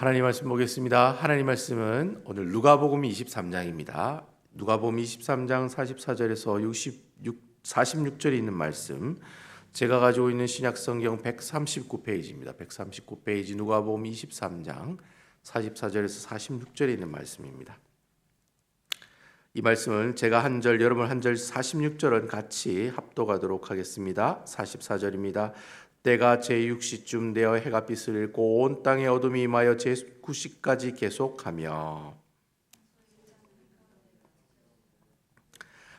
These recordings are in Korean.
하나님 말씀 보겠습니다. 하나님 말씀은 오늘 누가복음 23장입니다. 누가복음 23장 44절에서 46절에 있는 말씀, 제가 가지고 있는 신약성경 139페이지입니다. 139페이지 누가복음 23장 44절에서 46절에 있는 말씀입니다. 이 말씀을 제가 한 절, 여러분 한 절, 46절은 같이 합독하도록 하겠습니다. 44절입니다. 때가 제6시쯤 되어 해가 빛을 잃고 온 땅에 어둠이 임하여 제9시까지 계속하며,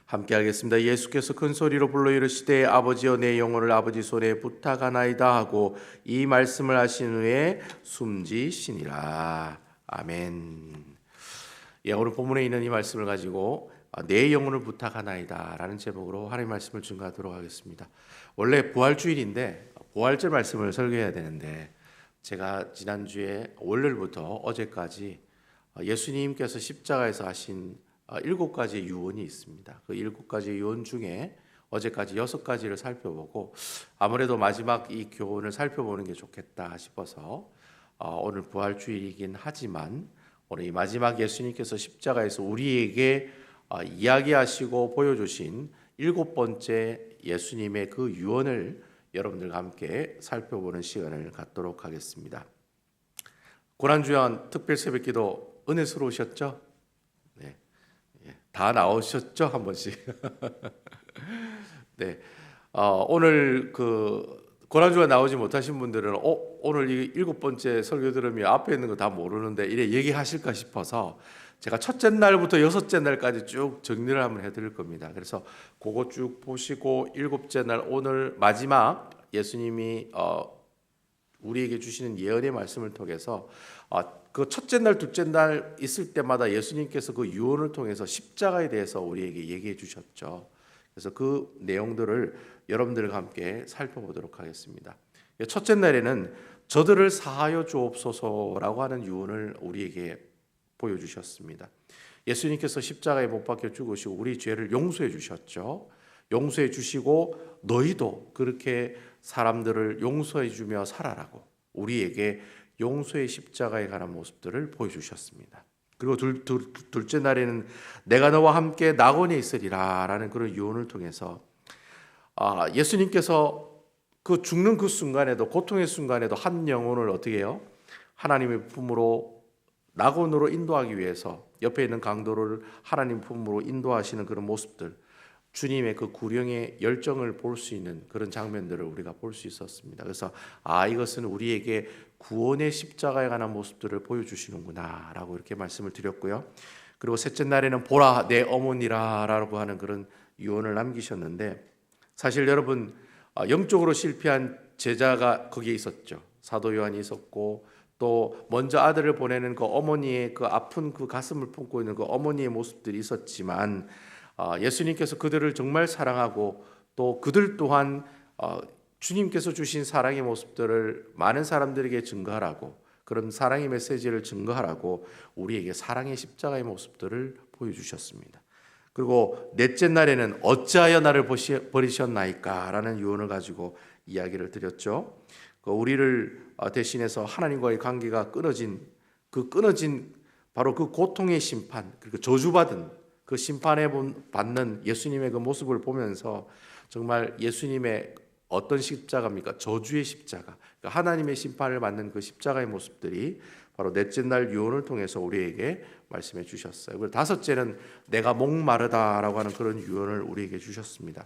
함께 하겠습니다. 예수께서 큰 소리로 불러 이르시되 아버지여 내 영혼을 아버지 손에 부탁하나이다 하고 이 말씀을 하신 후에 숨지시니라. 아멘. 오늘 본문에 있는 이 말씀을 가지고 내 영혼을 부탁하나이다 라는 제목으로 하나님의 말씀을 증거하도록 하겠습니다. 원래 부활주일인데 부활절 말씀을 설교해야 되는데, 제가 지난주에 월요일부터 어제까지 예수님께서 십자가에서 하신 7가지의 유언이 있습니다. 그 7가지의 유언 중에 어제까지 6가지를 살펴보고, 아무래도 마지막 이 교훈을 살펴보는 게 좋겠다 싶어서 오늘 부활주일이긴 하지만 오늘 이 마지막 예수님께서 십자가에서 우리에게 이야기하시고 보여주신 7번째 예수님의 그 유언을 여러분들과 함께 살펴보는 시간을 갖도록 하겠습니다. 고난주간 특별 새벽기도 은혜스러우셨죠? 네, 다 나오셨죠? 한 번씩. 네, 오늘 고난주간 나오지 못하신 분들은 오늘 이 7번째 설교 들으면 앞에 있는 거 다 모르는데 이래 얘기하실까 싶어서 제가 첫째 날부터 6째 날까지 쭉 정리를 한번 해드릴 겁니다. 그래서 그거 쭉 보시고 7째 날 오늘 마지막 예수님이 우리에게 주시는 예언의 말씀을 통해서 그 첫째 날, 둘째 날 있을 때마다 예수님께서 그 유언을 통해서 십자가에 대해서 우리에게 얘기해 주셨죠. 그래서 그 내용들을 여러분들과 함께 살펴보도록 하겠습니다. 첫째 날에는 저들을 사하여 주옵소서라고 하는 유언을 우리에게 보여주셨습니다. 예수님께서 십자가에 못 박혀 죽으시고 우리 죄를 용서해 주셨죠. 용서해 주시고 너희도 그렇게 사람들을 용서해 주며 살아라고 우리에게 용서의 십자가에 관한 모습들을 보여주셨습니다. 그리고 둘째 날에는 내가 너와 함께 낙원에 있으리라 라는 그런 유언을 통해서 예수님께서 그 죽는 그 순간에도, 고통의 순간에도 한 영혼을 어떻게 해요? 하나님의 품으로, 낙원으로 인도하기 위해서 옆에 있는 강도를 하나님 품으로 인도하시는 그런 모습들, 주님의 그 구령의 열정을 볼 수 있는 그런 장면들을 우리가 볼 수 있었습니다. 그래서 이것은 우리에게 구원의 십자가에 관한 모습들을 보여주시는구나 라고 이렇게 말씀을 드렸고요. 그리고 셋째 날에는 보라 내 어머니라 라고 하는 그런 유언을 남기셨는데, 사실 여러분 영적으로 실패한 제자가 거기에 있었죠. 사도 요한이 있었고, 또 먼저 아들을 보내는 그 어머니의 그 아픈 그 가슴을 품고 있는 그 어머니의 모습들이 있었지만, 예수님께서 그들을 정말 사랑하고 또 그들 또한 주님께서 주신 사랑의 모습들을 많은 사람들에게 증거하라고, 그런 사랑의 메시지를 증거하라고 우리에게 사랑의 십자가의 모습들을 보여주셨습니다. 그리고 넷째 날에는 어찌하여 나를 버리셨나이까 라는 유언을 가지고 이야기를 드렸죠. 우리를 대신해서 하나님과의 관계가 끊어진 바로 그 고통의 심판, 그리고 저주받은 그 심판에 받는 예수님의 그 모습을 보면서 정말 예수님의 어떤 십자가입니까? 저주의 십자가, 그러니까 하나님의 심판을 받는 그 십자가의 모습들이 바로 넷째 날 유언을 통해서 우리에게 말씀해 주셨어요. 그리고 다섯째는 내가 목마르다라고 하는 그런 유언을 우리에게 주셨습니다.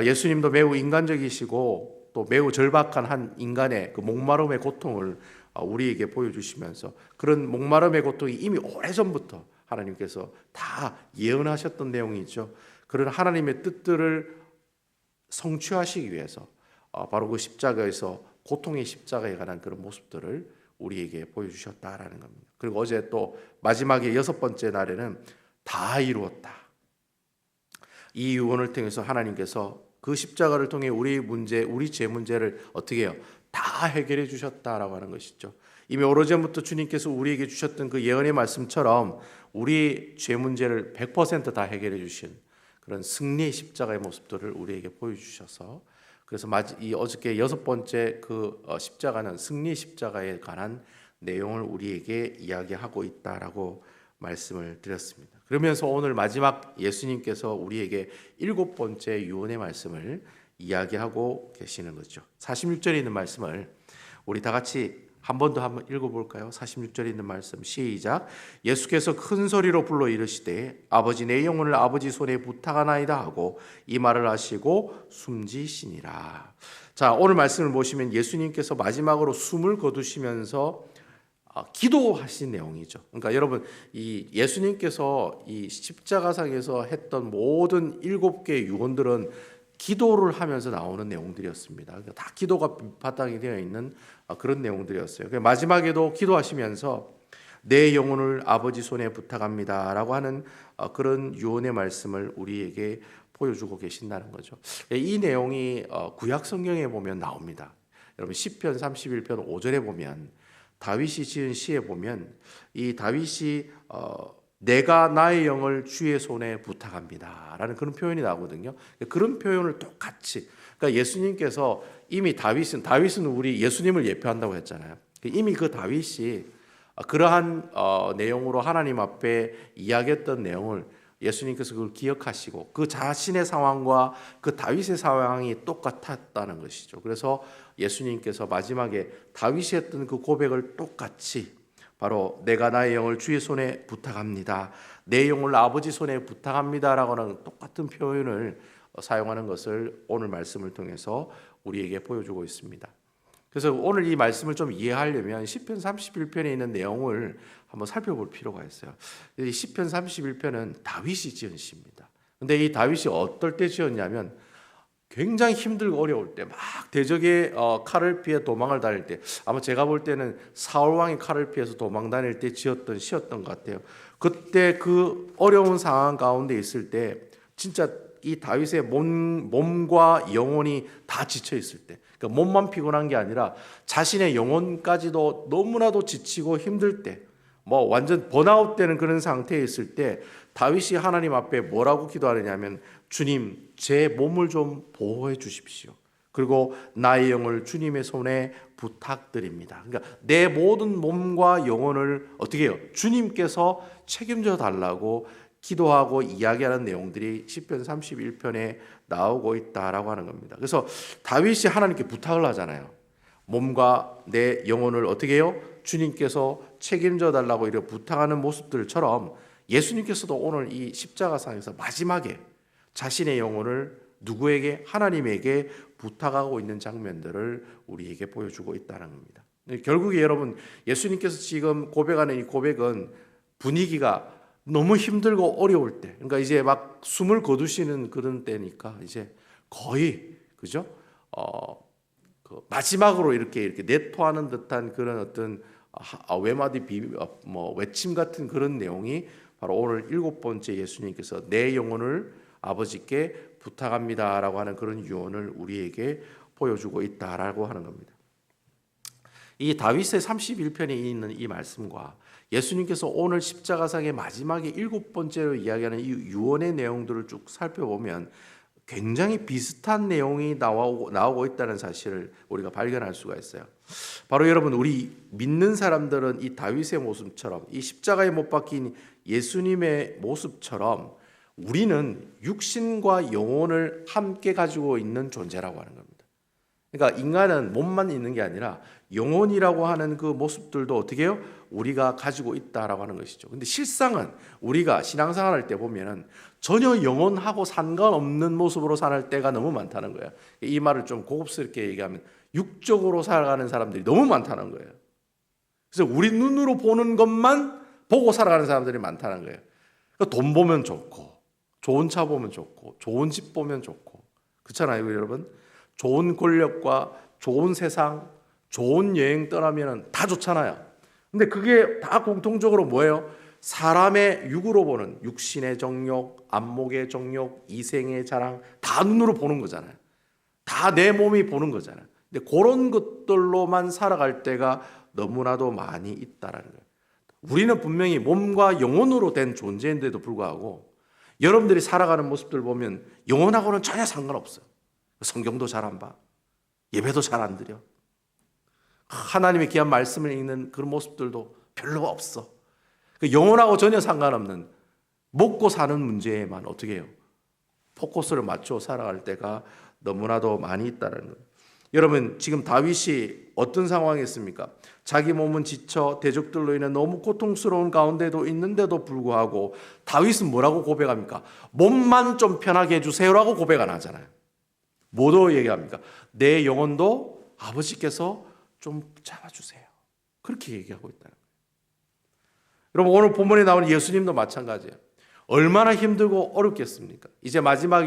예수님도 매우 인간적이시고 또 매우 절박한 한 인간의 그 목마름의 고통을 우리에게 보여주시면서, 그런 목마름의 고통이 이미 오래전부터 하나님께서 다 예언하셨던 내용이죠. 그런 하나님의 뜻들을 성취하시기 위해서 바로 그 십자가에서 고통의 십자가에 관한 그런 모습들을 우리에게 보여주셨다라는 겁니다. 그리고 어제 또 마지막에 6번째 날에는 다 이루었다. 이 유언을 통해서 하나님께서 그 십자가를 통해 우리 문제, 우리 죄 문제를 어떻게 해요? 다 해결해 주셨다라고 하는 것이죠. 이미 오래전부터 주님께서 우리에게 주셨던 그 예언의 말씀처럼 우리 죄 문제를 100% 다 해결해 주신 그런 승리의 십자가의 모습들을 우리에게 보여주셔서, 그래서 이 어저께 6번째 그 십자가는 승리의 십자가에 관한 내용을 우리에게 이야기하고 있다라고 말씀을 드렸습니다. 그러면서 오늘 마지막 예수님께서 우리에게 7번째 유언의 말씀을 이야기하고 계시는 거죠. 46절에 있는 말씀을 우리 다 같이 한 번 더 한번 읽어볼까요? 46절에 있는 말씀 시작. 예수께서 큰 소리로 불러 이르시되 아버지 내 영혼을 아버지 손에 부탁하나이다 하고 이 말을 하시고 숨지시니라. 자, 오늘 말씀을 보시면 예수님께서 마지막으로 숨을 거두시면서 기도하신 내용이죠. 그러니까 여러분 이 예수님께서 이 십자가상에서 했던 모든 7개의 유언들은 기도를 하면서 나오는 내용들이었습니다. 그러니까 다 기도가 바탕이 되어 있는 그런 내용들이었어요. 마지막에도 기도하시면서 내 영혼을 아버지 손에 부탁합니다라고 하는 그런 유언의 말씀을 우리에게 보여주고 계신다는 거죠. 이 내용이 구약 성경에 보면 나옵니다. 여러분 시편 31편 5절에 보면 다윗이 지은 시에 보면 이 다윗이 내가 나의 영을 주의 손에 부탁합니다 라는 그런 표현이 나오거든요. 그런 표현을 똑같이, 그러니까 예수님께서 이미 다윗은 우리 예수님을 예표한다고 했잖아요. 이미 그 다윗이 그러한 내용으로 하나님 앞에 이야기했던 내용을 예수님께서 그걸 기억하시고 그 자신의 상황과 그 다윗의 상황이 똑같았다는 것이죠. 그래서 예수님께서 마지막에 다윗이 했던 그 고백을 똑같이 바로 내가 나의 영을 주의 손에 부탁합니다. 내 영을 아버지 손에 부탁합니다라고 하는 똑같은 표현을 사용하는 것을 오늘 말씀을 통해서 우리에게 보여주고 있습니다. 그래서 오늘 이 말씀을 좀 이해하려면 시편 31편에 있는 내용을 한번 살펴볼 필요가 있어요. 이 시편 31편은 다윗이 지은 시입니다. 근데 이 다윗이 어떨 때 지었냐면 굉장히 힘들고 어려울 때, 막 대적의 칼을 피해 도망을 다닐 때, 아마 제가 볼 때는 사울 왕의 칼을 피해서 도망 다닐 때 지었던 시였던 것 같아요. 그때 그 어려운 상황 가운데 있을 때 진짜 이 다윗의 몸과 영혼이 다 지쳐 있을 때, 그러니까 몸만 피곤한 게 아니라 자신의 영혼까지도 너무나도 지치고 힘들 때, 뭐 완전 번아웃 되는 그런 상태에 있을 때 다윗이 하나님 앞에 뭐라고 기도하느냐면 주님, 제 몸을 좀 보호해 주십시오. 그리고 나의 영을 주님의 손에 부탁드립니다. 그러니까 내 모든 몸과 영혼을 어떻게 해요? 주님께서 책임져 달라고 기도하고 이야기하는 내용들이 시편 31편에 나오고 있다라고 하는 겁니다. 그래서 다윗이 하나님께 부탁을 하잖아요. 몸과 내 영혼을 어떻게 해요? 주님께서 책임져 달라고 이렇게 부탁하는 모습들처럼 예수님께서도 오늘 이 십자가상에서 마지막에 자신의 영혼을 누구에게? 하나님에게 부탁하고 있는 장면들을 우리에게 보여주고 있다는 겁니다. 결국에 여러분 예수님께서 지금 고백하는 이 고백은 분위기가 너무 힘들고 어려울 때, 그러니까 이제 막 숨을 거두시는 그런 때니까 이제 거의 그죠? 그 마지막으로 이렇게 내토하는 듯한 그런 어떤 외마디 외침 같은 그런 내용이 바로 오늘 7번째 예수님께서 내 영혼을 아버지께 부탁합니다라고 하는 그런 유언을 우리에게 보여주고 있다라고 하는 겁니다. 이 다윗의 31편에 있는 이 말씀과 예수님께서 오늘 십자가상의 마지막에 7번째로 이야기하는 이 유언의 내용들을 쭉 살펴보면 굉장히 비슷한 내용이 나오고 있다는 사실을 우리가 발견할 수가 있어요. 바로 여러분 우리 믿는 사람들은 이 다윗의 모습처럼 이 십자가에 못 박힌 예수님의 모습처럼 우리는 육신과 영혼을 함께 가지고 있는 존재라고 하는 겁니다. 그러니까 인간은 몸만 있는 게 아니라 영혼이라고 하는 그 모습들도 어떻게 해요? 우리가 가지고 있다라고 하는 것이죠. 근데 실상은 우리가 신앙생활할 때 보면은 전혀 영혼하고 상관없는 모습으로 살 때가 너무 많다는 거예요. 이 말을 좀 고급스럽게 얘기하면 육적으로 살아가는 사람들이 너무 많다는 거예요. 그래서 우리 눈으로 보는 것만 보고 살아가는 사람들이 많다는 거예요. 그러니까 돈 보면 좋고, 좋은 차 보면 좋고, 좋은 집 보면 좋고, 그렇잖아요, 여러분. 좋은 권력과 좋은 세상, 좋은 여행 떠나면 다 좋잖아요. 근데 그게 다 공통적으로 뭐예요? 사람의 육으로 보는 육신의 정욕, 안목의 정욕, 이생의 자랑 다 눈으로 보는 거잖아요. 다 내 몸이 보는 거잖아요. 근데 그런 것들로만 살아갈 때가 너무나도 많이 있다라는 거예요. 우리는 분명히 몸과 영혼으로 된 존재인데도 불구하고 여러분들이 살아가는 모습들 보면 영혼하고는 전혀 상관없어요. 성경도 잘 안 봐. 예배도 잘 안 드려. 하나님의 귀한 말씀을 읽는 그런 모습들도 별로 없어. 그 영혼하고 전혀 상관없는 먹고 사는 문제에만 어떻게 해요? 포커스를 맞춰 살아갈 때가 너무나도 많이 있다는 거예요. 여러분, 지금 다윗이 어떤 상황에 있습니까? 자기 몸은 지쳐 대적들로 인해 너무 고통스러운 가운데도 있는데도 불구하고 다윗은 뭐라고 고백합니까? 몸만 좀 편하게 해주세요라고 고백 안 하잖아요. 뭐도 얘기합니까? 내 영혼도 아버지께서 좀 잡아주세요. 그렇게 얘기하고 있다는 거예요. 여러분, 오늘 본문에 나오는 예수님도 마찬가지예요. 얼마나 힘들고 어렵겠습니까? 이제 마지막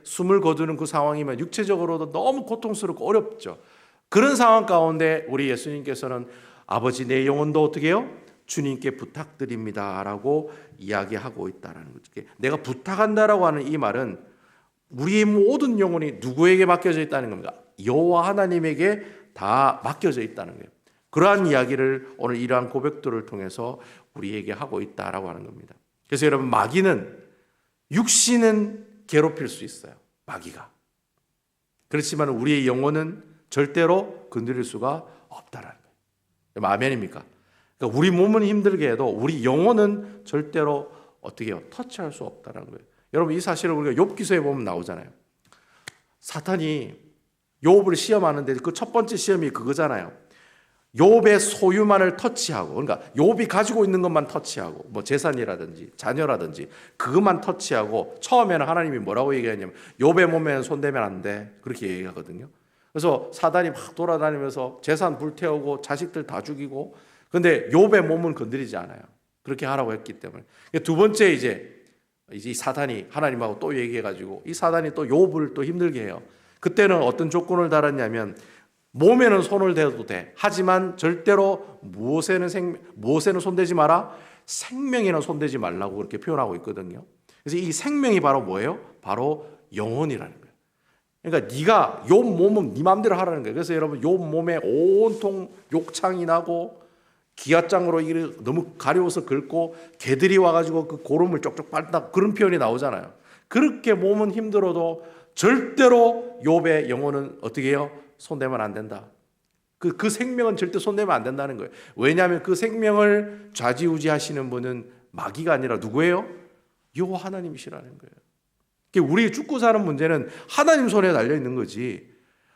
숨을 거두는 그 상황이면 육체적으로도 너무 고통스럽고 어렵죠. 그런 상황 가운데 우리 예수님께서는 아버지 내 영혼도 어떻게 해요? 주님께 부탁드립니다 라고 이야기하고 있다는 거죠. 내가 부탁한다라고 하는 이 말은 우리의 모든 영혼이 누구에게 맡겨져 있다는 겁니다. 여호와 하나님에게 다 맡겨져 있다는 거예요. 그러한 이야기를 오늘 이러한 고백들을 통해서 우리에게 하고 있다라고 하는 겁니다. 그래서 여러분, 마귀는 육신은 괴롭힐 수 있어요. 마귀가. 그렇지만 우리의 영혼은 절대로 건드릴 수가 없다라는 거예요. 아멘입니까? 그러니까 우리 몸은 힘들게 해도 우리 영혼은 절대로 어떻게 해요? 터치할 수 없다는 거예요. 여러분, 이 사실을 우리가 욥기서에 보면 나오잖아요. 사탄이 욥을 시험하는데 그 첫 번째 시험이 그거잖아요. 욥의 소유만을 터치하고, 그러니까 욥이 가지고 있는 것만 터치하고, 뭐 재산이라든지 자녀라든지 그것만 터치하고, 처음에는 하나님이 뭐라고 얘기하냐면 욥의 몸에는 손대면 안 돼, 그렇게 얘기하거든요. 그래서 사단이 막 돌아다니면서 재산 불태우고 자식들 다 죽이고, 근데 욥의 몸은 건드리지 않아요. 그렇게 하라고 했기 때문에. 두 번째 이제 이 사단이 하나님하고 또 얘기해가지고 이 사단이 또 욥을 또 힘들게 해요. 그때는 어떤 조건을 달았냐면 몸에는 손을 대도 돼. 하지만 절대로 무엇에는 손대지 마라. 생명에는 손대지 말라고 그렇게 표현하고 있거든요. 그래서 이 생명이 바로 뭐예요? 바로 영혼이라는 거예요. 그러니까 네가 욥 몸은 네 마음대로 하라는 거예요. 그래서 여러분, 욥 몸에 온통 욕창이 나고 기아장으로 너무 가려워서 긁고 개들이 와가지고 그 고름을 쪽쪽 빨다, 그런 표현이 나오잖아요. 그렇게 몸은 힘들어도 절대로 욥의 영혼은 어떻게 해요? 손대면 안 된다. 그 생명은 절대 손대면 안 된다는 거예요. 왜냐하면 그 생명을 좌지우지하시는 분은 마귀가 아니라 누구예요? 여호와 하나님이시라는 거예요. 우리 죽고 사는 문제는 하나님 손에 달려 있는 거지.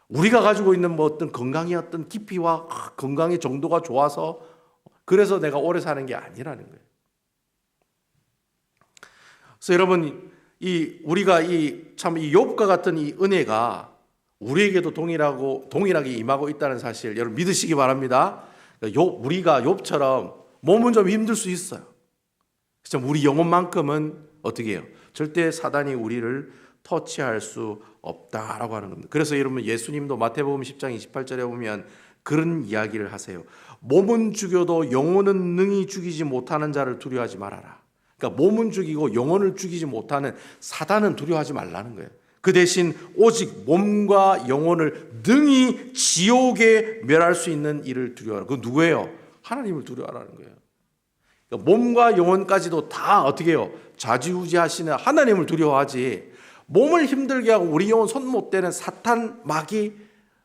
우리가 가지고 있는 뭐 어떤 건강의 어떤 깊이와 건강의 정도가 좋아서 그래서 내가 오래 사는 게 아니라는 거예요. 그래서 여러분, 우리가 이 욥과 같은 이 은혜가 우리에게도 동일하게 임하고 있다는 사실 여러분 믿으시기 바랍니다. 우리가 욥처럼 몸은 좀 힘들 수 있어요. 우리 영혼만큼은 어떻게 해요? 절대 사단이 우리를 터치할 수 없다라고 하는 겁니다. 그래서 여러분, 예수님도 마태복음 10장 28절에 보면 그런 이야기를 하세요. 몸은 죽여도 영혼은 능히 죽이지 못하는 자를 두려워하지 말아라. 그러니까 몸은 죽이고 영혼을 죽이지 못하는 사단은 두려워하지 말라는 거예요. 그 대신 오직 몸과 영혼을 능히 지옥에 멸할 수 있는 이를 두려워하라. 그건 누구예요? 하나님을 두려워하라는 거예요. 그러니까 몸과 영혼까지도 다 어떻게 해요? 좌지우지하시는 하나님을 두려워하지, 몸을 힘들게 하고 우리 영혼 손 못 대는 사탄, 마귀,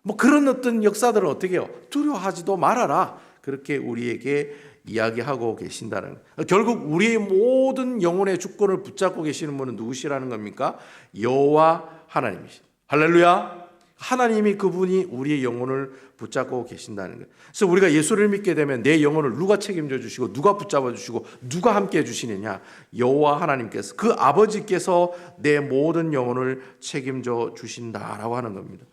뭐 그런 어떤 역사들을 어떻게 해요? 두려워하지도 말아라. 그렇게 우리에게 이야기하고 계신다는 거예요. 결국 우리의 모든 영혼의 주권을 붙잡고 계시는 분은 누구시라는 겁니까? 여호와 하나님이십니다. 할렐루야. 하나님이, 그분이 우리의 영혼을 붙잡고 계신다는 거예요. 그래서 우리가 예수를 믿게 되면 내 영혼을 누가 책임져 주시고 누가 붙잡아 주시고 누가 함께 해 주시느냐? 여호와 하나님께서, 그 아버지께서 내 모든 영혼을 책임져 주신다라고 하는 겁니다.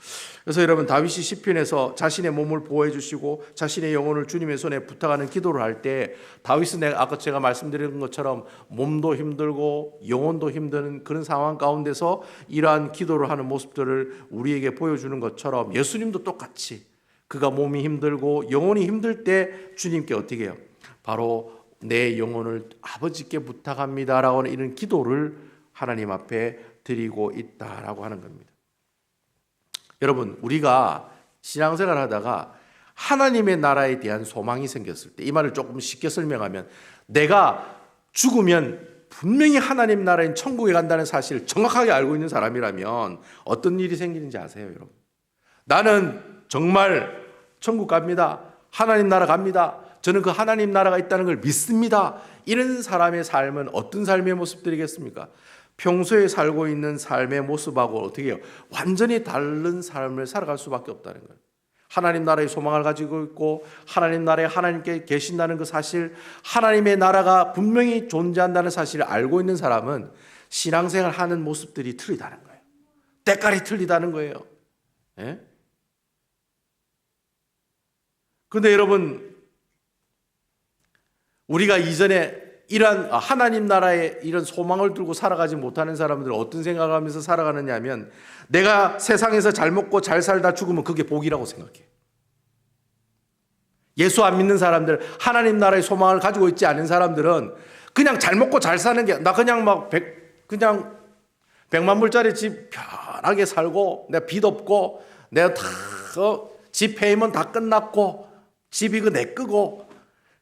그래서 여러분, 다윗이 시편에서 자신의 몸을 보호해 주시고 자신의 영혼을 주님의 손에 부탁하는 기도를 할 때, 다윗은 아까 제가 말씀드린 것처럼 몸도 힘들고 영혼도 힘든 그런 상황 가운데서 이러한 기도를 하는 모습들을 우리에게 보여주는 것처럼 예수님도 똑같이 그가 몸이 힘들고 영혼이 힘들 때 주님께 어떻게 해요? 바로 내 영혼을 아버지께 부탁합니다라고 하는 이런 기도를 하나님 앞에 드리고 있다라고 하는 겁니다. 여러분, 우리가 신앙생활 하다가 하나님의 나라에 대한 소망이 생겼을 때, 이 말을 조금 쉽게 설명하면, 내가 죽으면 분명히 하나님 나라인 천국에 간다는 사실을 정확하게 알고 있는 사람이라면 어떤 일이 생기는지 아세요, 여러분? 나는 정말 천국 갑니다. 하나님 나라 갑니다. 저는 그 하나님 나라가 있다는 걸 믿습니다. 이런 사람의 삶은 어떤 삶의 모습들이겠습니까? 평소에 살고 있는 삶의 모습하고 어떻게 해요? 완전히 다른 삶을 살아갈 수밖에 없다는 거예요. 하나님 나라의 소망을 가지고 있고 하나님 나라에 하나님께 계신다는 그 사실, 하나님의 나라가 분명히 존재한다는 사실을 알고 있는 사람은 신앙생활 하는 모습들이 틀리다는 거예요. 때깔이 틀리다는 거예요. 예? 근데 여러분, 우리가 이전에 이러한 하나님 나라에 이런 소망을 두고 살아가지 못하는 사람들은 어떤 생각을 하면서 살아가느냐 하면, 내가 세상에서 잘 먹고 잘 살다 죽으면 그게 복이라고 생각해. 예수 안 믿는 사람들, 하나님 나라의 소망을 가지고 있지 않은 사람들은 그냥 잘 먹고 잘 사는 게, 나 그냥 그냥 100만 불짜리 집 편하게 살고, 내가 빚 없고, 내가 다 집 페이면 다 끝났고, 집 이거 내 끄고,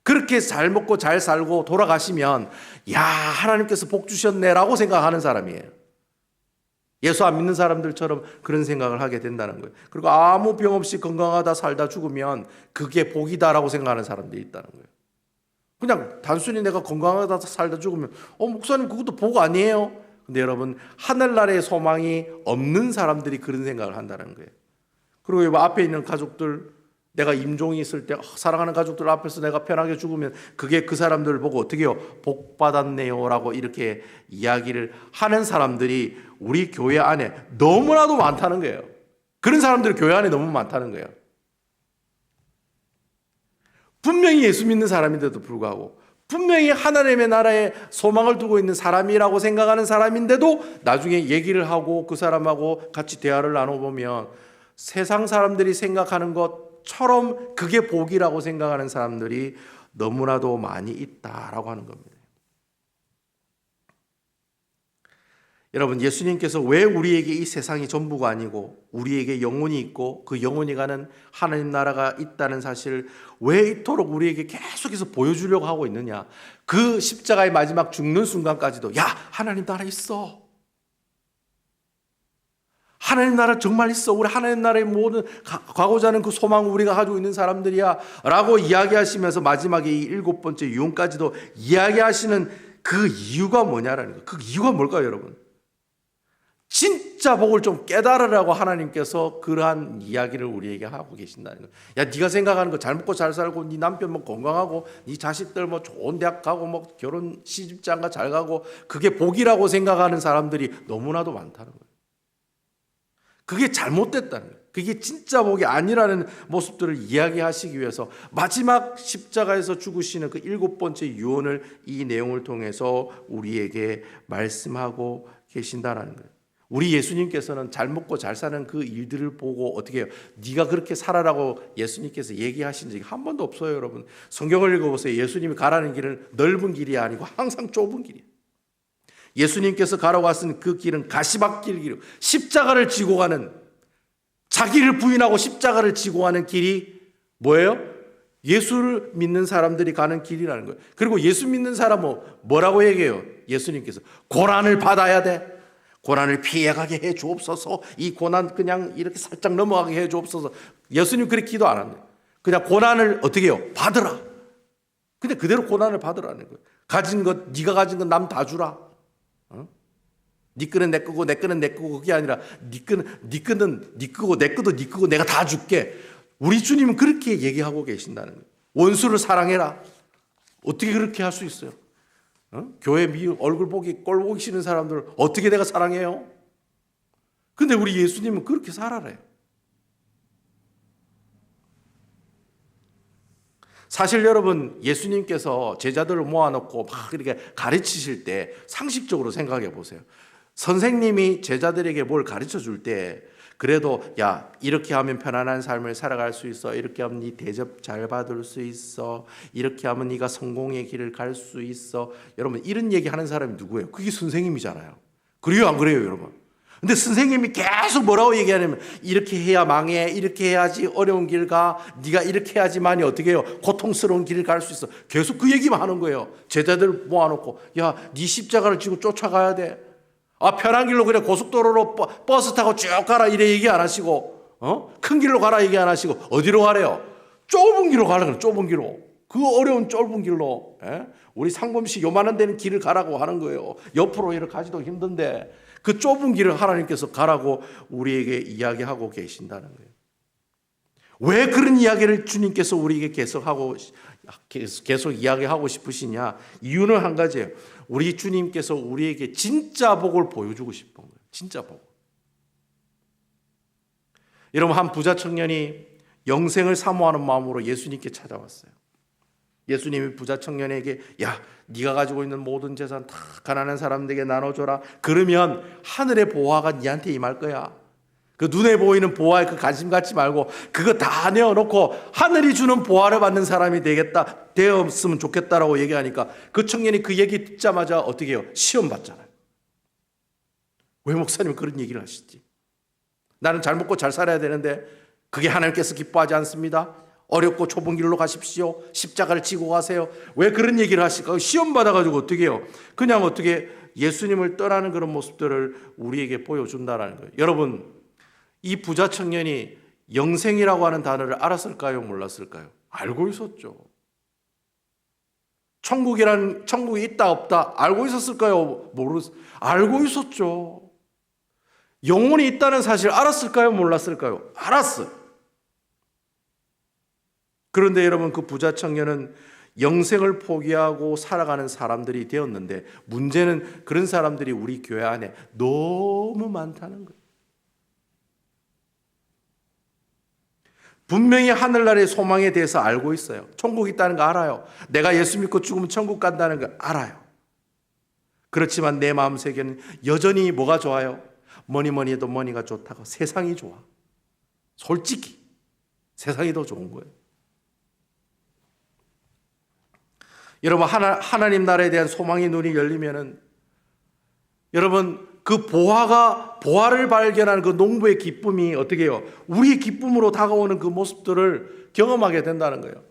그렇게 잘 먹고 잘 살고 돌아가시면 야, 하나님께서 복 주셨네라고 생각하는 사람이에요. 예수 안 믿는 사람들처럼 그런 생각을 하게 된다는 거예요. 그리고 아무 병 없이 건강하다 살다 죽으면 그게 복이다라고 생각하는 사람들이 있다는 거예요. 그냥 단순히 내가 건강하다 살다 죽으면 목사님 그것도 복 아니에요? 근데 여러분, 하늘나라의 소망이 없는 사람들이 그런 생각을 한다는 거예요. 그리고 앞에 있는 가족들, 내가 임종이 있을 때 사랑하는 가족들 앞에서 내가 편하게 죽으면 그게 그 사람들을 보고 어떻게 해요? 복 받았네요 라고 이렇게 이야기를 하는 사람들이 우리 교회 안에 너무나도 많다는 거예요. 그런 사람들이 교회 안에 너무 많다는 거예요. 분명히 예수 믿는 사람인데도 불구하고, 분명히 하나님의 나라에 소망을 두고 있는 사람이라고 생각하는 사람인데도 나중에 얘기를 하고 그 사람하고 같이 대화를 나눠보면 세상 사람들이 생각하는 것처럼 그게 복이라고 생각하는 사람들이 너무나도 많이 있다라고 하는 겁니다. 여러분, 예수님께서 왜 우리에게 이 세상이 전부가 아니고 우리에게 영혼이 있고 그 영혼이 가는 하나님 나라가 있다는 사실을 왜 이토록 우리에게 계속해서 보여주려고 하고 있느냐? 그 십자가의 마지막 죽는 순간까지도 야, 하나님 나라 있어. 하나님 나라 정말 있어. 우리 하나님 나라의 모든 가고자 하는 그 소망을 우리가 가지고 있는 사람들이야 라고 이야기하시면서 마지막에 이 7번째 유언까지도 이야기하시는 그 이유가 뭐냐라는 거예요. 그 이유가 뭘까요, 여러분? 진짜 복을 좀 깨달으라고 하나님께서 그러한 이야기를 우리에게 하고 계신다는 거예요. 야, 네가 생각하는 거 잘 먹고 잘 살고 네 남편 뭐 건강하고 네 자식들 뭐 좋은 대학 가고 뭐 결혼 시집장가 잘 가고 그게 복이라고 생각하는 사람들이 너무나도 많다는 거예요. 그게 잘못됐다는 거예요. 그게 진짜 복이 아니라는 모습들을 이야기하시기 위해서 마지막 십자가에서 죽으시는 그 7번째 유언을 이 내용을 통해서 우리에게 말씀하고 계신다라는 거예요. 우리 예수님께서는 잘 먹고 잘 사는 그 일들을 보고 어떻게 해요? 네가 그렇게 살아라고 예수님께서 얘기하신 적이 한 번도 없어요, 여러분. 성경을 읽어보세요. 예수님이 가라는 길은 넓은 길이 아니고 항상 좁은 길이에요. 예수님께서 가라고 하신 그 길은 가시밭길 길이고 십자가를 지고 가는, 자기를 부인하고 십자가를 지고 가는 길이 뭐예요? 예수를 믿는 사람들이 가는 길이라는 거예요. 그리고 예수 믿는 사람은 뭐라고 얘기해요? 예수님께서 고난을 받아야 돼. 고난을 피해가게 해 주옵소서. 이 고난 그냥 이렇게 살짝 넘어가게 해 주옵소서. 예수님 그렇게 기도 안 합니다. 그냥 고난을 어떻게 해요? 받으라. 근데 그대로 고난을 받으라는 거예요. 가진 것, 네가 가진 건 남 다 주라. 네 거는 내 거고 내 거는 내 거고, 그게 아니라 네 거는 네 거고 내 거도 네 거고 내가 다 줄게. 우리 주님은 그렇게 얘기하고 계신다는 거예요. 원수를 사랑해라. 어떻게 그렇게 할 수 있어요? 교회 얼굴 보기 꼴 보기 싫은 사람들 어떻게 내가 사랑해요? 근데 우리 예수님은 그렇게 살아래요. 사실 여러분, 예수님께서 제자들을 모아놓고 막 이렇게 가르치실 때 상식적으로 생각해 보세요. 선생님이 제자들에게 뭘 가르쳐 줄 때 그래도 야, 이렇게 하면 편안한 삶을 살아갈 수 있어. 이렇게 하면 네 대접 잘 받을 수 있어. 이렇게 하면 네가 성공의 길을 갈 수 있어. 여러분, 이런 얘기하는 사람이 누구예요? 그게 선생님이잖아요. 그래요, 안 그래요, 여러분? 근데 선생님이 계속 뭐라고 얘기하냐면 이렇게 해야 망해. 이렇게 해야지 어려운 길 가. 네가 이렇게 해야지만이 어떻게 해요? 고통스러운 길을 갈 수 있어. 계속 그 얘기만 하는 거예요. 제자들 모아놓고 야, 네 십자가를 지고 쫓아가야 돼. 아, 편한 길로 그냥 고속도로로 버스 타고 쭉 가라 이래 얘기 안 하시고, 큰 길로 가라 얘기 안 하시고 어디로 가래요? 좁은 길로 가라 그래. 좁은 길로. 그 어려운 좁은 길로. 우리 상범씨 요만한 데는 길을 가라고 하는 거예요. 옆으로 이렇게 가지도 힘든데 그 좁은 길을 하나님께서 가라고 우리에게 이야기하고 계신다는 거예요. 왜 그런 이야기를 주님께서 우리에게 계속 이야기하고 싶으시냐? 이유는 한 가지예요. 우리 주님께서 우리에게 진짜 복을 보여주고 싶은 거예요. 진짜 복. 여러분, 한 부자 청년이 영생을 사모하는 마음으로 예수님께 찾아왔어요. 예수님이 부자 청년에게 야, 네가 가지고 있는 모든 재산 다 가난한 사람들에게 나눠줘라. 그러면 하늘의 보화가 네한테 임할 거야. 그 눈에 보이는 보화에 그 관심 갖지 말고 그거 다 내어놓고 하늘이 주는 보화를 받는 사람이 되었으면 좋겠다라고 얘기하니까 그 청년이 그 얘기 듣자마자 어떻게 해요? 시험 받잖아요. 왜 목사님 그런 얘기를 하시지? 나는 잘 먹고 잘 살아야 되는데 그게 하나님께서 기뻐하지 않습니다. 어렵고 좁은 길로 가십시오. 십자가를 지고 가세요. 왜 그런 얘기를 하실까? 시험 받아가지고 어떻게 해요? 그냥 어떻게 예수님을 떠나는 그런 모습들을 우리에게 보여준다는 거예요. 여러분, 이 부자 청년이 영생이라고 하는 단어를 알았을까요? 몰랐을까요? 알고 있었죠. 천국이 있다 없다 알고 있었을까요? 알고 있었죠. 영혼이 있다는 사실 알았을까요? 몰랐을까요? 알았어요. 그런데 여러분, 그 부자 청년은 영생을 포기하고 살아가는 사람들이 되었는데 문제는 그런 사람들이 우리 교회 안에 너무 많다는 거예요. 분명히 하늘나라의 소망에 대해서 알고 있어요. 천국 있다는 거 알아요. 내가 예수 믿고 죽으면 천국 간다는 거 알아요. 그렇지만 내 마음 세계는 여전히 뭐가 좋아요? 뭐니 해도 머니가 좋다고. 세상이 좋아. 솔직히 세상이 더 좋은 거예요. 여러분, 하나님 나라에 대한 소망의 눈이 열리면은 여러분, 그 보화를 발견하는 그 농부의 기쁨이 어떻게 해요? 우리의 기쁨으로 다가오는 그 모습들을 경험하게 된다는 거예요.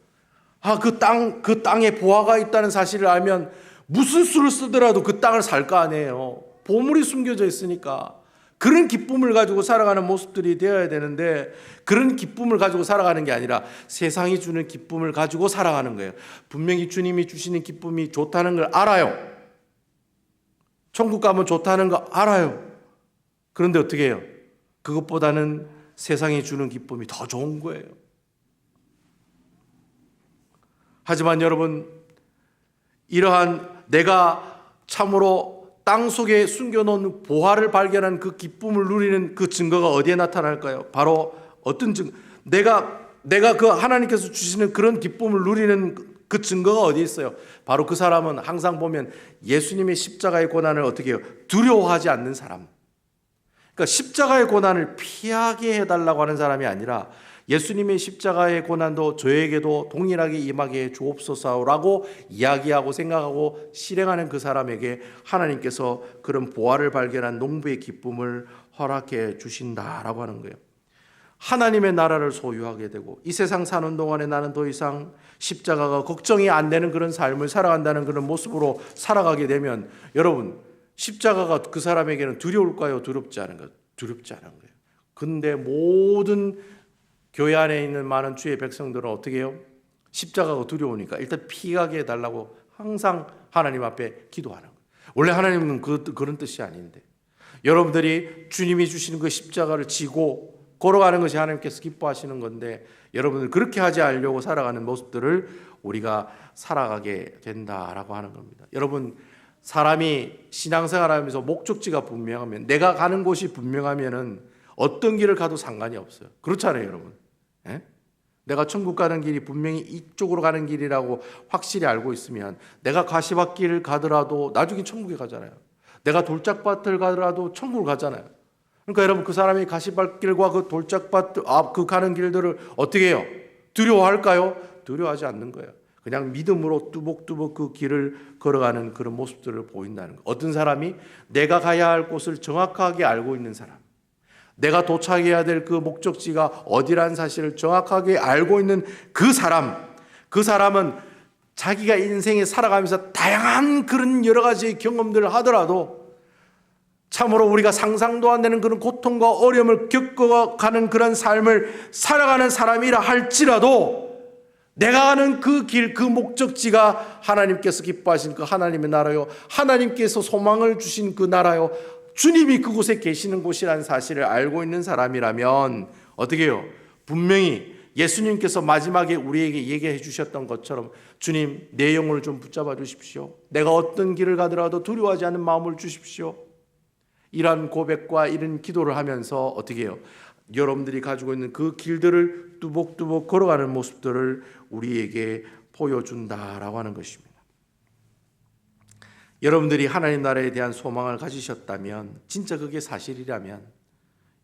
그 땅에 보화가 있다는 사실을 알면 무슨 수를 쓰더라도 그 땅을 살 거 아니에요. 보물이 숨겨져 있으니까. 그런 기쁨을 가지고 살아가는 모습들이 되어야 되는데 그런 기쁨을 가지고 살아가는 게 아니라 세상이 주는 기쁨을 가지고 살아가는 거예요. 분명히 주님이 주시는 기쁨이 좋다는 걸 알아요. 천국 가면 좋다는 거 알아요. 그런데 어떻게 해요? 그것보다는 세상이 주는 기쁨이 더 좋은 거예요. 하지만 여러분, 이러한 내가 참으로 땅 속에 숨겨놓은 보화를 발견한 그 기쁨을 누리는 그 증거가 어디에 나타날까요? 바로 어떤 내가 그 하나님께서 주시는 그런 기쁨을 누리는 그 증거가 어디에 있어요? 바로 그 사람은 항상 보면 예수님의 십자가의 고난을 어떻게 해요? 두려워하지 않는 사람. 그러니까 십자가의 고난을 피하게 해달라고 하는 사람이 아니라 예수님의 십자가의 고난도 저에게도 동일하게 임하게 해 주옵소서라고 이야기하고 생각하고 실행하는 그 사람에게 하나님께서 그런 보화를 발견한 농부의 기쁨을 허락해 주신다라고 하는 거예요. 하나님의 나라를 소유하게 되고 이 세상 사는 동안에 나는 더 이상 십자가가 걱정이 안 되는 그런 삶을 살아간다는 그런 모습으로 살아가게 되면 여러분, 십자가가 그 사람에게는 두려울까요? 두렵지 않은 것? 두렵지 않은 거예요. 근데 모든 교회 안에 있는 많은 주의 백성들은 어떻게 해요? 십자가가 두려우니까 일단 피하게 해달라고 항상 하나님 앞에 기도하는 거예요. 원래 하나님은 그런 뜻이 아닌데 여러분들이 주님이 주시는 그 십자가를 지고 걸어가는 것이 하나님께서 기뻐하시는 건데 여러분들 그렇게 하지 않으려고 살아가는 모습들을 우리가 살아가게 된다라고 하는 겁니다. 여러분, 사람이 신앙생활하면서 목적지가 분명하면 내가 가는 곳이 분명하면은 어떤 길을 가도 상관이 없어요. 그렇잖아요, 여러분. 예? 내가 천국 가는 길이 분명히 이쪽으로 가는 길이라고 확실히 알고 있으면 내가 가시밭길을 가더라도 나중에 천국에 가잖아요. 내가 돌짝밭을 가더라도 천국을 가잖아요. 그러니까 여러분, 그 사람이 가시밭길과 그 돌짝밭 그 가는 길들을 어떻게 해요? 두려워할까요? 두려워하지 않는 거예요. 그냥 믿음으로 뚜벅뚜벅 그 길을 걸어가는 그런 모습들을 보인다는 거예요. 어떤 사람이 내가 가야 할 곳을 정확하게 알고 있는 사람, 내가 도착해야 될 그 목적지가 어디라는 사실을 정확하게 알고 있는 그 사람은 자기가 인생에 살아가면서 다양한 그런 여러 가지 경험들을 하더라도 참으로 우리가 상상도 안 되는 그런 고통과 어려움을 겪어가는 그런 삶을 살아가는 사람이라 할지라도 내가 가는 그 길, 그 목적지가 하나님께서 기뻐하신 그 하나님의 나라요, 하나님께서 소망을 주신 그 나라요, 주님이 그곳에 계시는 곳이라는 사실을 알고 있는 사람이라면 어떻게 해요? 분명히 예수님께서 마지막에 우리에게 얘기해 주셨던 것처럼 주님, 내 영혼을 좀 붙잡아 주십시오. 내가 어떤 길을 가더라도 두려워하지 않는 마음을 주십시오. 이런 고백과 이런 기도를 하면서 어떻게 해요? 여러분들이 가지고 있는 그 길들을 뚜벅뚜벅 걸어가는 모습들을 우리에게 보여준다라고 하는 것입니다. 여러분들이 하나님 나라에 대한 소망을 가지셨다면, 진짜 그게 사실이라면,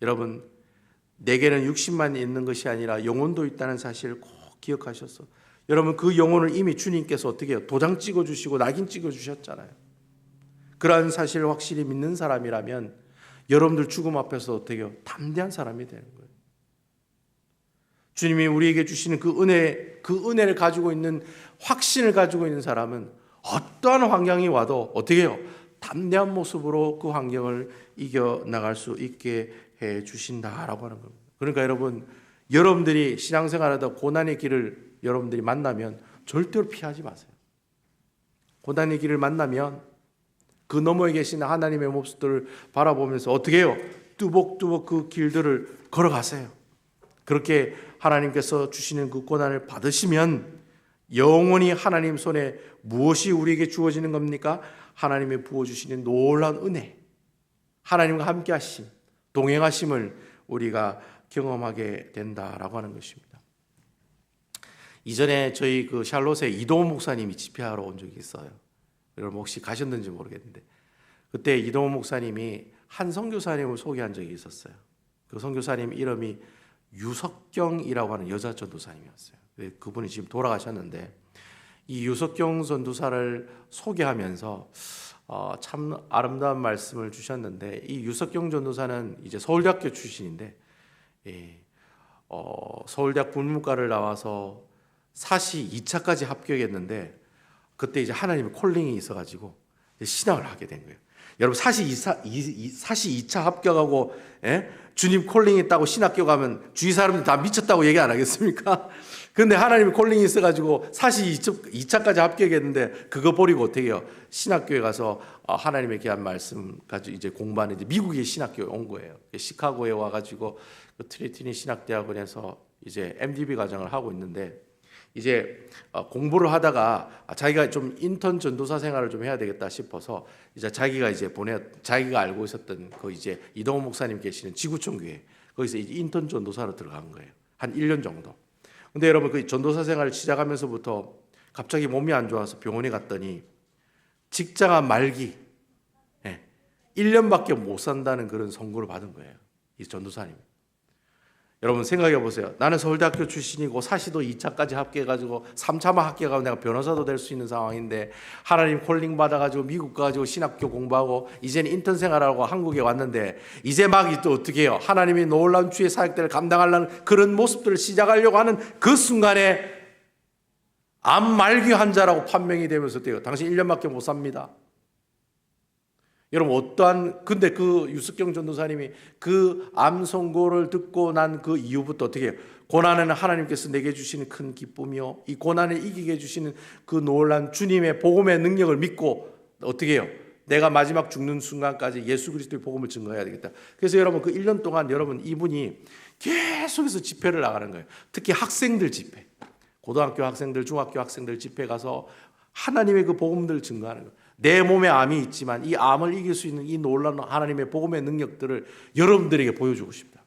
여러분, 내게는 육신만 있는 것이 아니라 영혼도 있다는 사실을 꼭 기억하셔서, 여러분 그 영혼을 이미 주님께서 어떻게 해요? 도장 찍어주시고 낙인 찍어주셨잖아요. 그러한 사실을 확실히 믿는 사람이라면 여러분들 죽음 앞에서 어떻게 해요? 담대한 사람이 되는 거예요. 주님이 우리에게 주시는 그 은혜를 가지고 있는, 확신을 가지고 있는 사람은 어떠한 환경이 와도 어떻게 해요? 담대한 모습으로 그 환경을 이겨나갈 수 있게 해 주신다라고 하는 겁니다. 그러니까 여러분, 여러분들이 신앙생활하다 고난의 길을 여러분들이 만나면 절대로 피하지 마세요. 고난의 길을 만나면 그 너머에 계신 하나님의 모습들을 바라보면서 어떻게 해요? 뚜벅뚜벅 그 길들을 걸어가세요. 그렇게 하나님께서 주시는 그 고난을 받으시면 영원히 하나님 손에 무엇이 우리에게 주어지는 겁니까? 하나님이 부어주시는 놀라운 은혜, 하나님과 함께 하심, 동행하심을 우리가 경험하게 된다라고 하는 것입니다. 이전에 저희 그 샬롯에 이동훈 목사님이 집회하러 온 적이 있어요. 여러분 혹시 가셨는지 모르겠는데, 그때 이동훈 목사님이 한 선교사님을 소개한 적이 있었어요. 그 선교사님 이름이 유석경이라고 하는 여자 전도사님이었어요. 그분이 지금 돌아가셨는데, 이 유석경 전도사를 소개하면서 참 아름다운 말씀을 주셨는데, 이 유석경 전도사는 이제 서울대학교 출신인데, 서울대학 불문과를 나와서 사시 2차까지 합격했는데, 그때 이제 하나님의 콜링이 있어가지고 신학을 하게 된 거예요. 여러분 사시 2차 합격하고 주님 콜링이 있다고 신학교 가면 주위 사람들 다 미쳤다고 얘기 안 하겠습니까? 그런데 하나님의 콜링이 있어가지고 사시 2차까지 합격했는데 그거 버리고 어떻게 해요? 신학교에 가서 하나님의 귀한 말씀 가지고 이제 공부하는, 이제 미국의 신학교에 온 거예요. 시카고에 와가지고 그 트리니티 신학대학원에서 이제 MDB 과정을 하고 있는데, 이제 공부를 하다가 자기가 좀 인턴 전도사 생활을 좀 해야 되겠다 싶어서 이제 자기가 알고 있었던 그 이제 이동훈 목사님 계시는 지구촌 교회, 거기서 이제 인턴 전도사로 들어간 거예요. 한 1년 정도. 근데 여러분 그 전도사 생활을 시작하면서부터 갑자기 몸이 안 좋아서 병원에 갔더니 직장아 말기, 1년밖에 못 산다는 그런 선고를 받은 거예요. 이 전도사님. 여러분 생각해 보세요. 나는 서울대학교 출신이고 사시도 2차까지 합격해가지고 3차만 합격하고 내가 변호사도 될 수 있는 상황인데, 하나님 콜링 받아가지고 미국 가가지고 신학교 공부하고 이제는 인턴 생활하고 한국에 왔는데, 이제 막 또 어떻게 해요? 하나님이 놀라운 주의 사역들을 감당하려는 그런 모습들을 시작하려고 하는 그 순간에 암 말기 환자라고 판명이 되면서 어때요? 당신 1년밖에 못 삽니다. 여러분 근데 그 유석경 전도사님이 그 암 선고를 듣고 난 그 이후부터 어떻게 해요? 고난은 하나님께서 내게 주시는 큰 기쁨이요, 이 고난을 이기게 해주시는 그 놀란 주님의 복음의 능력을 믿고 어떻게 해요? 내가 마지막 죽는 순간까지 예수 그리스도의 복음을 증거해야 되겠다. 그래서 여러분 그 1년 동안 여러분 이분이 계속해서 집회를 나가는 거예요. 특히 학생들 집회, 고등학교 학생들, 중학교 학생들 집회 가서 하나님의 그 복음들을 증거하는 거예요. 내 몸에 암이 있지만 이 암을 이길 수 있는 이 놀라운 하나님의 복음의 능력들을 여러분들에게 보여주고 싶다.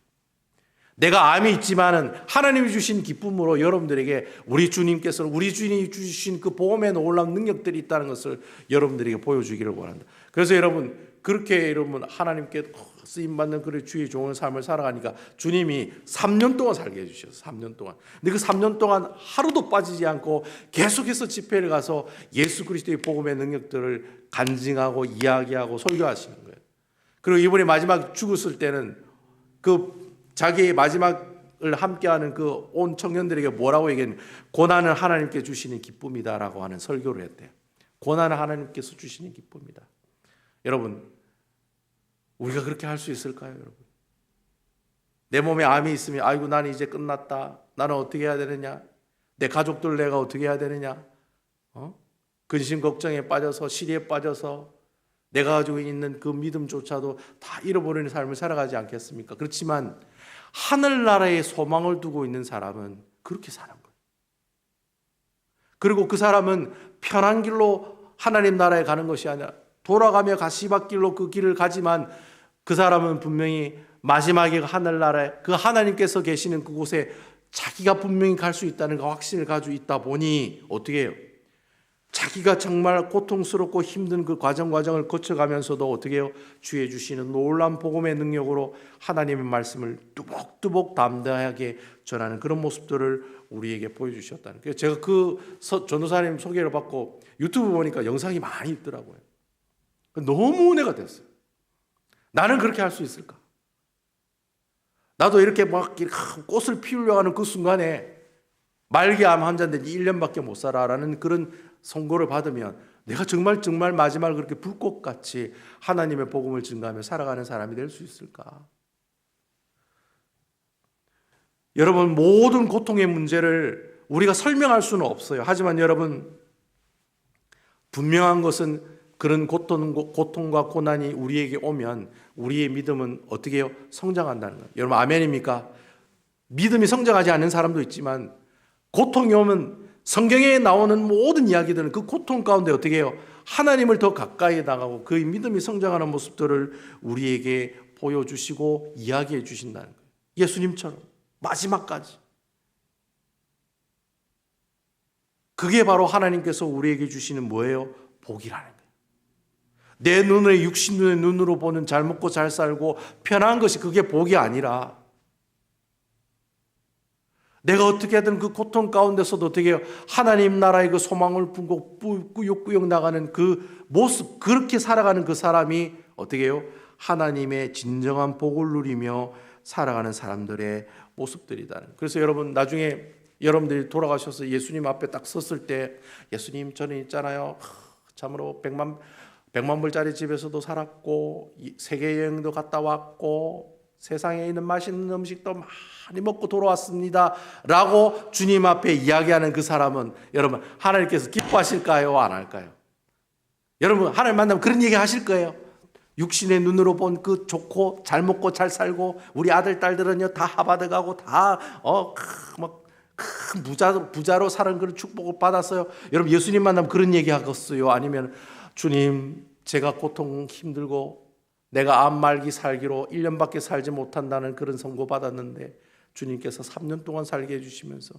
내가 암이 있지만은 하나님이 주신 기쁨으로 여러분들에게 우리 주님이 주신 그 복음의 놀라운 능력들이 있다는 것을 여러분들에게 보여주기를 원한다. 그래서 여러분 그렇게 여러분 하나님께 쓰임 받는 그런 주의 좋은 삶을 살아가니까 주님이 3년 동안 살게 해주셨어요. 3년 동안. 근데 그 3년 동안 하루도 빠지지 않고 계속해서 집회를 가서 예수 그리스도의 복음의 능력들을 간증하고 이야기하고 설교하시는 거예요. 그리고 이번에 마지막 죽었을 때는 그 자기의 마지막을 함께하는 그 온 청년들에게 뭐라고 얘기했냐면, 고난은 하나님께 주시는 기쁨이다라고 하는 설교를 했대요. 고난은 하나님께서 주시는 기쁨이다. 여러분, 우리가 그렇게 할 수 있을까요, 여러분? 내 몸에 암이 있으면 아이고 나는 이제 끝났다, 나는 어떻게 해야 되느냐, 내 가족들 내가 어떻게 해야 되느냐? 근심 걱정에 빠져서 시리에 빠져서 내가 가지고 있는 그 믿음조차도 다 잃어버리는 삶을 살아가지 않겠습니까? 그렇지만 하늘나라에 소망을 두고 있는 사람은 그렇게 사는 거예요. 그리고 그 사람은 편한 길로 하나님 나라에 가는 것이 아니라 돌아가며 가시밭길로 그 길을 가지만 그 사람은 분명히 마지막에 하늘나라에 그 하나님께서 계시는 그곳에 자기가 분명히 갈 수 있다는 그 확신을 가지고 있다 보니 어떻게 해요? 자기가 정말 고통스럽고 힘든 그 과정을 거쳐가면서도 어떻게 해요? 주의 주시는 놀라운 복음의 능력으로 하나님의 말씀을 뚜벅뚜벅 담대하게 전하는 그런 모습들을 우리에게 보여주셨다는 거예요. 제가 그 전도사님 소개를 받고 유튜브 보니까 영상이 많이 있더라고요. 너무 은혜가 됐어요. 나는 그렇게 할 수 있을까? 나도 이렇게 막 꽃을 피우려고 하는 그 순간에 말기암 환자인데 1년밖에 못 살아라는 그런 선고를 받으면 내가 정말 마지막을 그렇게 불꽃같이 하나님의 복음을 증거하며 살아가는 사람이 될 수 있을까? 여러분, 모든 고통의 문제를 우리가 설명할 수는 없어요. 하지만 여러분, 분명한 것은 그런 고통과 고난이 우리에게 오면 우리의 믿음은 어떻게 해요? 성장한다는 거예요. 여러분, 아멘입니까? 믿음이 성장하지 않는 사람도 있지만 고통이 오면 성경에 나오는 모든 이야기들은 그 고통 가운데 어떻게 해요? 하나님을 더 가까이 나가고 그의 믿음이 성장하는 모습들을 우리에게 보여주시고 이야기해 주신다는 거예요. 예수님처럼 마지막까지. 그게 바로 하나님께서 우리에게 주시는 뭐예요? 복이라는 거예요. 내 눈에 육신의 눈으로 보는 잘 먹고 잘 살고 편한 것이 그게 복이 아니라 내가 어떻게든 그 고통 가운데서도 어떻게 해요? 하나님 나라의 그 소망을 품고 꾸역꾸역 나가는 그 모습, 그렇게 살아가는 그 사람이 어떻게 해요? 하나님의 진정한 복을 누리며 살아가는 사람들의 모습들이다. 그래서 여러분, 나중에 여러분들이 돌아가셔서 예수님 앞에 딱 섰을 때 예수님, 저는 있잖아요, 참으로 100만 불짜리 집에서도 살았고 세계 여행도 갔다 왔고 세상에 있는 맛있는 음식도 많이 먹고 돌아왔습니다 라고 주님 앞에 이야기하는 그 사람은 여러분, 하나님께서 기뻐하실까요? 안 할까요? 여러분, 하나님 만나면 그런 얘기 하실 거예요. 육신의 눈으로 본 그 좋고 잘 먹고 잘 살고 우리 아들 딸들은요 다 하버드 가고 다 큰 부자로 사는 그런 축복을 받았어요. 여러분, 예수님 만나면 그런 얘기 하겠어요? 아니면 주님, 제가 고통 힘들고 내가 암 말기 살기로 1년밖에 살지 못한다는 그런 선고 받았는데 주님께서 3년 동안 살게 해주시면서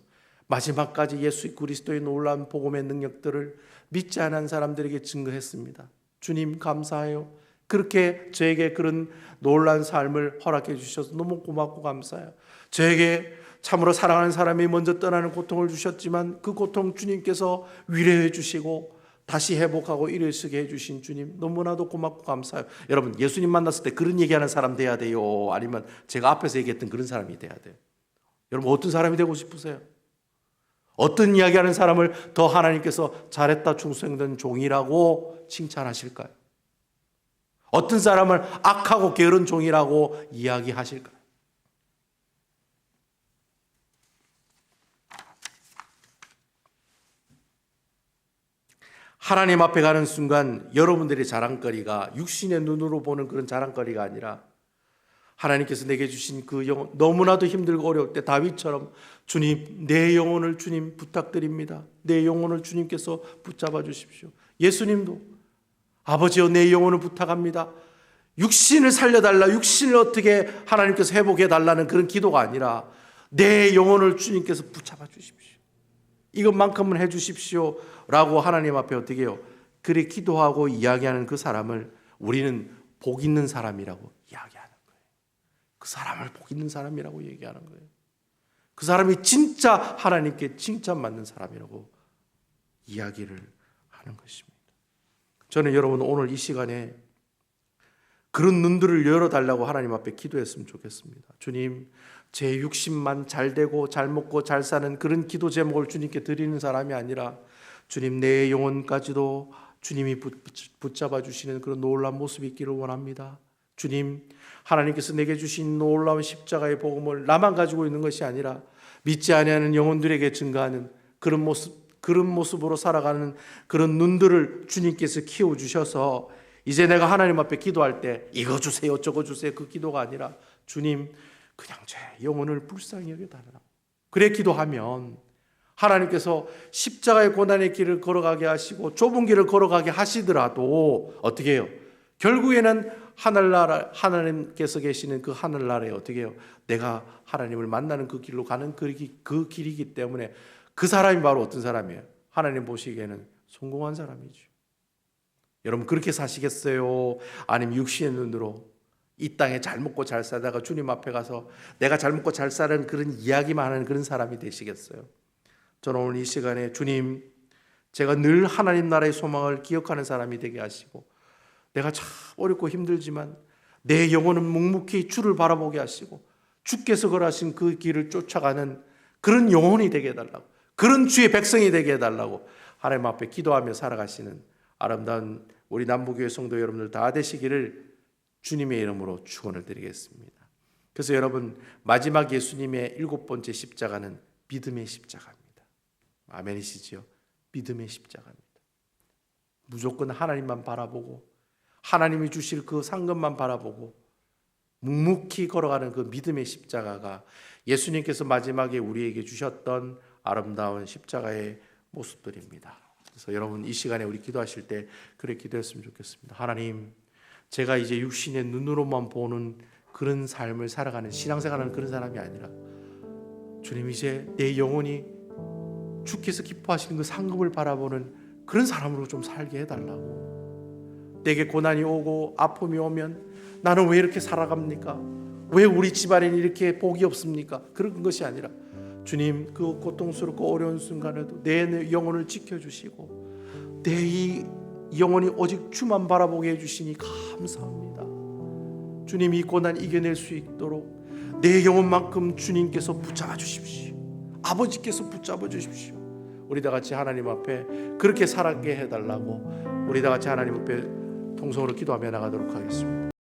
마지막까지 예수 그리스도의 놀라운 복음의 능력들을 믿지 않은 사람들에게 증거했습니다. 주님 감사해요. 그렇게 저에게 그런 놀라운 삶을 허락해 주셔서 너무 고맙고 감사해요. 저에게 참으로 사랑하는 사람이 먼저 떠나는 고통을 주셨지만 그 고통 주님께서 위로해 주시고 다시 회복하고 일어서게 해주신 주님 너무나도 고맙고 감사해요. 여러분, 예수님 만났을 때 그런 얘기하는 사람 돼야 돼요? 아니면 제가 앞에서 얘기했던 그런 사람이 돼야 돼요? 여러분, 어떤 사람이 되고 싶으세요? 어떤 이야기하는 사람을 더 하나님께서 잘했다 충성된 종이라고 칭찬하실까요? 어떤 사람을 악하고 게으른 종이라고 이야기하실까요? 하나님 앞에 가는 순간 여러분들의 자랑거리가 육신의 눈으로 보는 그런 자랑거리가 아니라 하나님께서 내게 주신 그 영혼, 너무나도 힘들고 어려울 때 다윗처럼 주님, 내 영혼을 주님 부탁드립니다. 내 영혼을 주님께서 붙잡아 주십시오. 예수님도 아버지여, 내 영혼을 부탁합니다. 육신을 살려달라, 육신을 어떻게 하나님께서 회복해달라는 그런 기도가 아니라 내 영혼을 주님께서 붙잡아 주십시오. 이것만큼은 해주십시오 라고 하나님 앞에 어떻게 해요? 그래 기도하고 이야기하는 그 사람을 우리는 복 있는 사람이라고 이야기하는 거예요. 그 사람을 복 있는 사람이라고 얘기하는 거예요. 그 사람이 진짜 하나님께 칭찬받는 사람이라고 이야기를 하는 것입니다. 저는 여러분, 오늘 이 시간에 그런 눈들을 열어달라고 하나님 앞에 기도했으면 좋겠습니다. 주님, 제 육신만 잘 되고 잘 먹고 잘 사는 그런 기도 제목을 주님께 드리는 사람이 아니라 주님, 내 영혼까지도 주님이 붙잡아 주시는 그런 놀라운 모습이 있기를 원합니다. 주님, 하나님께서 내게 주신 놀라운 십자가의 복음을 나만 가지고 있는 것이 아니라 믿지 아니하는 영혼들에게 증거하는 그런 모습으로 살아가는 그런 눈들을 주님께서 키워주셔서 이제 내가 하나님 앞에 기도할 때 이거 주세요 저거 주세요 그 기도가 아니라 주님 그냥 제 영혼을 불쌍히 여겨달라고 그래 기도하면 하나님께서 십자가의 고난의 길을 걸어가게 하시고 좁은 길을 걸어가게 하시더라도 어떻게 해요? 결국에는 하늘나라 하나님께서 계시는 그 하늘나라에 어떻게 해요? 내가 하나님을 만나는 그 길로 가는 그 길이기 때문에 그 사람이 바로 어떤 사람이에요? 하나님 보시기에는 성공한 사람이죠. 여러분 그렇게 사시겠어요? 아니면 육신의 눈으로 이 땅에 잘 먹고 잘 살다가 주님 앞에 가서 내가 잘 먹고 잘 사는 그런 이야기만 하는 그런 사람이 되시겠어요? 저는 오늘 이 시간에 주님 제가 늘 하나님 나라의 소망을 기억하는 사람이 되게 하시고 내가 참 어렵고 힘들지만 내 영혼은 묵묵히 주를 바라보게 하시고 주께서 걸으신 그 길을 쫓아가는 그런 영혼이 되게 해달라고 그런 주의 백성이 되게 해달라고 하나님 앞에 기도하며 살아가시는 아름다운 우리 남부교회 성도 여러분들 다 되시기를 주님의 이름으로 축원을 드리겠습니다. 그래서 여러분 마지막 예수님의 7번째 십자가는 믿음의 십자가입니다. 아멘이시지요? 믿음의 십자가입니다. 무조건 하나님만 바라보고 하나님이 주실 그 상급만 바라보고 묵묵히 걸어가는 그 믿음의 십자가가 예수님께서 마지막에 우리에게 주셨던 아름다운 십자가의 모습들입니다. 그래서 여러분 이 시간에 우리 기도하실 때 그렇게 기도했으면 좋겠습니다. 하나님 제가 이제 육신의 눈으로만 보는 그런 삶을 살아가는 신앙생활하는 그런 사람이 아니라 주님 이제 내 영혼이 주께서 기뻐하시는 그 상급을 바라보는 그런 사람으로 좀 살게 해달라고. 내게 고난이 오고 아픔이 오면 나는 왜 이렇게 살아갑니까? 왜 우리 집안에는 이렇게 복이 없습니까? 그런 것이 아니라 주님 그 고통스럽고 어려운 순간에도 내 영혼을 지켜주시고 내 이 영혼이 오직 주만 바라보게 해주시니 감사합니다. 주님 이 고난 이겨낼 수 있도록 내 영혼만큼 주님께서 붙잡아 주십시오. 아버지께서 붙잡아 주십시오. 우리 다 같이 하나님 앞에 그렇게 살게 해달라고 우리 다 같이 하나님 앞에 통성으로 기도하며 나가도록 하겠습니다.